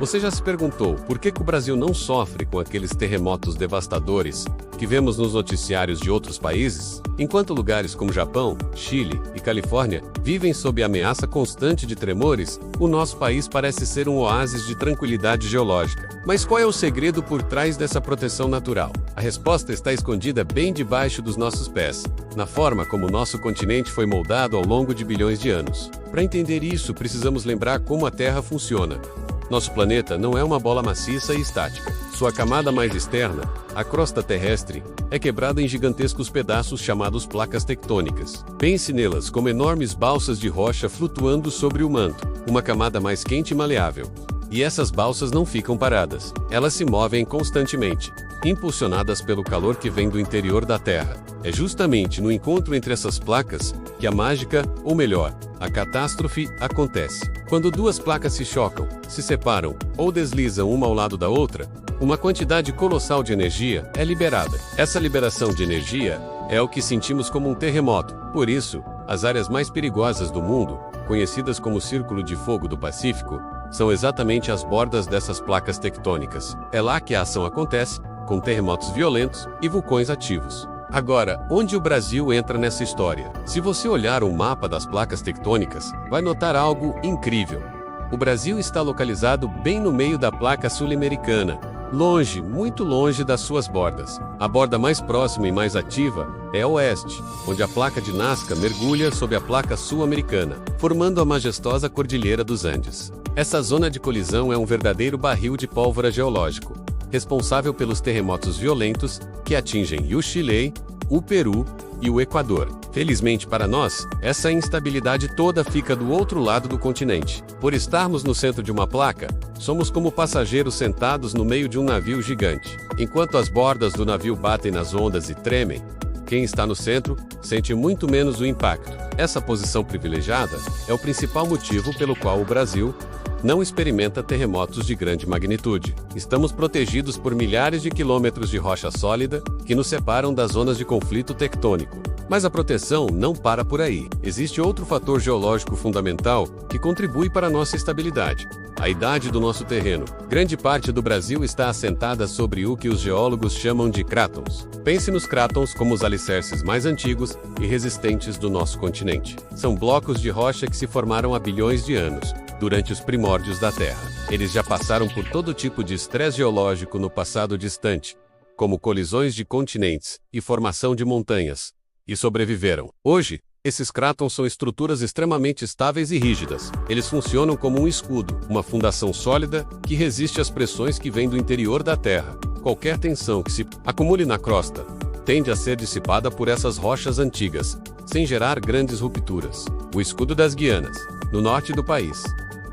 Você já se perguntou por que o Brasil não sofre com aqueles terremotos devastadores que vemos nos noticiários de outros países? Enquanto lugares como Japão, Chile e Califórnia vivem sob ameaça constante de tremores, o nosso país parece ser um oásis de tranquilidade geológica. Mas qual é o segredo por trás dessa proteção natural? A resposta está escondida bem debaixo dos nossos pés, na forma como o nosso continente foi moldado ao longo de bilhões de anos. Para entender isso, precisamos lembrar como a Terra funciona. Nosso planeta não é uma bola maciça e estática. Sua camada mais externa, a crosta terrestre, é quebrada em gigantescos pedaços chamados placas tectônicas. Pense nelas como enormes balsas de rocha flutuando sobre o manto, uma camada mais quente e maleável. E essas balsas não ficam paradas. Elas se movem constantemente, impulsionadas pelo calor que vem do interior da Terra. É justamente no encontro entre essas placas que a mágica, ou melhor, a catástrofe, acontece. Quando duas placas se chocam, se separam ou deslizam uma ao lado da outra, uma quantidade colossal de energia é liberada. Essa liberação de energia é o que sentimos como um terremoto. Por isso, as áreas mais perigosas do mundo, conhecidas como Círculo de Fogo do Pacífico, são exatamente as bordas dessas placas tectônicas. É lá que a ação acontece, com terremotos violentos e vulcões ativos. Agora, onde o Brasil entra nessa história? Se você olhar um mapa das placas tectônicas, vai notar algo incrível. O Brasil está localizado bem no meio da placa sul-americana, longe, muito longe das suas bordas. A borda mais próxima e mais ativa é a oeste, onde a placa de Nazca mergulha sob a placa sul-americana, formando a majestosa Cordilheira dos Andes. Essa zona de colisão é um verdadeiro barril de pólvora geológico, responsável pelos terremotos violentos que atingem o Chile, o Peru e o Equador. Felizmente para nós, essa instabilidade toda fica do outro lado do continente. Por estarmos no centro de uma placa, somos como passageiros sentados no meio de um navio gigante. Enquanto as bordas do navio batem nas ondas e tremem, quem está no centro sente muito menos o impacto. Essa posição privilegiada é o principal motivo pelo qual o Brasil não experimenta terremotos de grande magnitude. Estamos protegidos por milhares de quilômetros de rocha sólida que nos separam das zonas de conflito tectônico. Mas a proteção não para por aí. Existe outro fator geológico fundamental que contribui para a nossa estabilidade: a idade do nosso terreno. Grande parte do Brasil está assentada sobre o que os geólogos chamam de crátons. Pense nos crátons como os alicerces mais antigos e resistentes do nosso continente. São blocos de rocha que se formaram há bilhões de anos, durante os primórdios da Terra. Eles já passaram por todo tipo de estresse geológico no passado distante, como colisões de continentes e formação de montanhas, e sobreviveram. Hoje, esses crátons são estruturas extremamente estáveis e rígidas. Eles funcionam como um escudo, uma fundação sólida que resiste às pressões que vêm do interior da Terra. Qualquer tensão que se acumule na crosta tende a ser dissipada por essas rochas antigas, sem gerar grandes rupturas. O escudo das Guianas, no norte do país,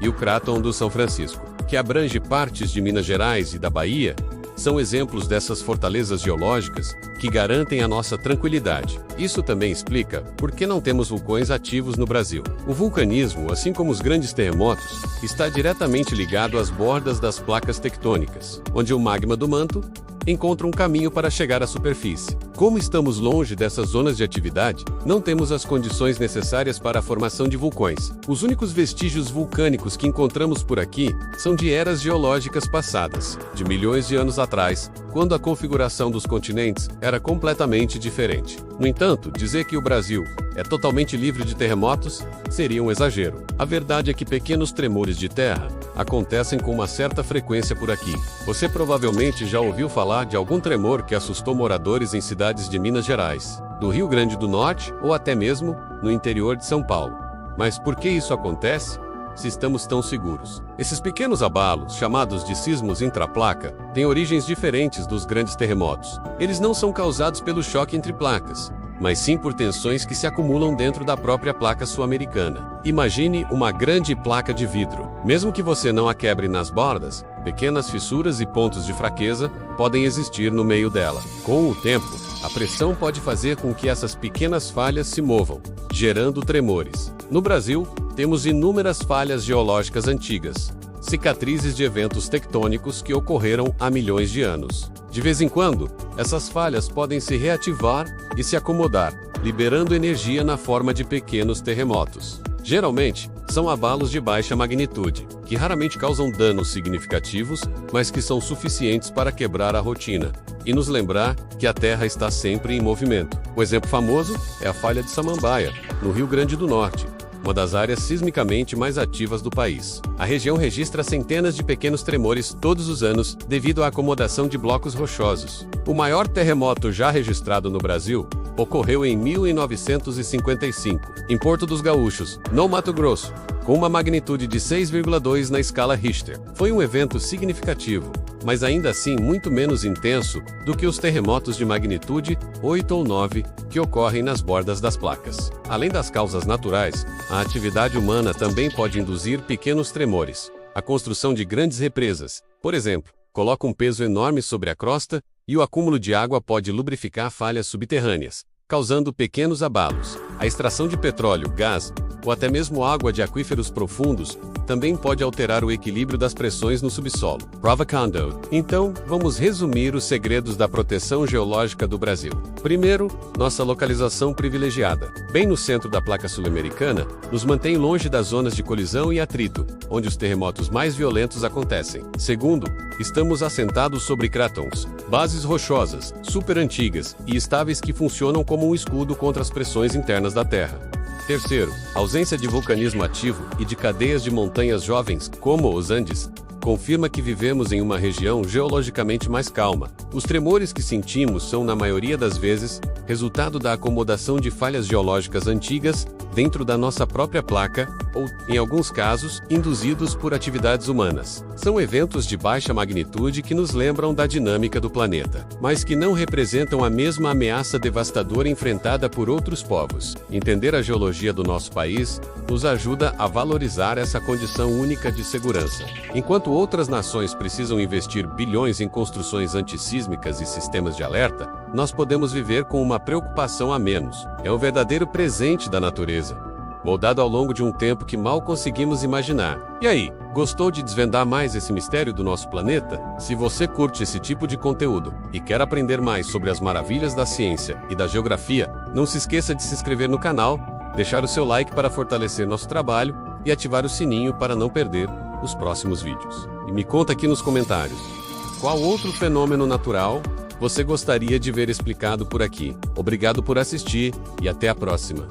e o cráton do São Francisco, que abrange partes de Minas Gerais e da Bahia, são exemplos dessas fortalezas geológicas que garantem a nossa tranquilidade. Isso também explica por que não temos vulcões ativos no Brasil. O vulcanismo, assim como os grandes terremotos, está diretamente ligado às bordas das placas tectônicas, onde o magma do manto encontra um caminho para chegar à superfície. Como estamos longe dessas zonas de atividade, não temos as condições necessárias para a formação de vulcões. Os únicos vestígios vulcânicos que encontramos por aqui são de eras geológicas passadas, de milhões de anos atrás, quando a configuração dos continentes era completamente diferente. No entanto, dizer que o Brasil é totalmente livre de terremotos seria um exagero. A verdade é que pequenos tremores de terra acontecem com uma certa frequência por aqui. Você provavelmente já ouviu falar de algum tremor que assustou moradores em cidades de Minas Gerais, do Rio Grande do Norte ou até mesmo no interior de São Paulo. Mas por que isso acontece, se estamos tão seguros? Esses pequenos abalos, chamados de sismos intraplaca, têm origens diferentes dos grandes terremotos. Eles não são causados pelo choque entre placas, mas sim por tensões que se acumulam dentro da própria placa sul-americana. Imagine uma grande placa de vidro. Mesmo que você não a quebre nas bordas, pequenas fissuras e pontos de fraqueza podem existir no meio dela. Com o tempo, a pressão pode fazer com que essas pequenas falhas se movam, gerando tremores. No Brasil, temos inúmeras falhas geológicas antigas, cicatrizes de eventos tectônicos que ocorreram há milhões de anos. De vez em quando, essas falhas podem se reativar e se acomodar, liberando energia na forma de pequenos terremotos. Geralmente, são abalos de baixa magnitude, que raramente causam danos significativos, mas que são suficientes para quebrar a rotina e nos lembrar que a Terra está sempre em movimento. O exemplo famoso é a falha de Samambaia, no Rio Grande do Norte, uma das áreas sismicamente mais ativas do país. A região registra centenas de pequenos tremores todos os anos devido à acomodação de blocos rochosos. O maior terremoto já registrado no Brasil ocorreu em 1955, em Porto dos Gaúchos, no Mato Grosso, com uma magnitude de 6,2 na escala Richter. Foi um evento significativo, mas ainda assim muito menos intenso do que os terremotos de magnitude 8 ou 9 que ocorrem nas bordas das placas. Além das causas naturais, a atividade humana também pode induzir pequenos tremores. A construção de grandes represas, por exemplo, coloca um peso enorme sobre a crosta e o acúmulo de água pode lubrificar falhas subterrâneas, causando pequenos abalos. A extração de petróleo, gás ou até mesmo água de aquíferos profundos também pode alterar o equilíbrio das pressões no subsolo. Provocando. Então, vamos resumir os segredos da proteção geológica do Brasil. Primeiro, nossa localização privilegiada. Bem no centro da placa sul-americana, nos mantém longe das zonas de colisão e atrito, onde os terremotos mais violentos acontecem. Segundo, estamos assentados sobre cratons, bases rochosas, super antigas e estáveis que funcionam como um escudo contra as pressões internas da Terra. Terceiro, ausência de vulcanismo ativo e de cadeias de montanhas jovens, como os Andes, confirma que vivemos em uma região geologicamente mais calma. Os tremores que sentimos são, na maioria das vezes, resultado da acomodação de falhas geológicas antigas dentro da nossa própria placa ou, em alguns casos, induzidos por atividades humanas. São eventos de baixa magnitude que nos lembram da dinâmica do planeta, mas que não representam a mesma ameaça devastadora enfrentada por outros povos. Entender a geologia do nosso país nos ajuda a valorizar essa condição única de segurança. Enquanto outras nações precisam investir bilhões em construções antissísmicas e sistemas de alerta, nós podemos viver com uma preocupação a menos. É um verdadeiro presente da natureza, moldado ao longo de um tempo que mal conseguimos imaginar. E aí, gostou de desvendar mais esse mistério do nosso planeta? Se você curte esse tipo de conteúdo e quer aprender mais sobre as maravilhas da ciência e da geografia, não se esqueça de se inscrever no canal, deixar o seu like para fortalecer nosso trabalho e ativar o sininho para não perder os próximos vídeos. E me conta aqui nos comentários, qual outro fenômeno natural você gostaria de ver explicado por aqui? Obrigado por assistir e até a próxima.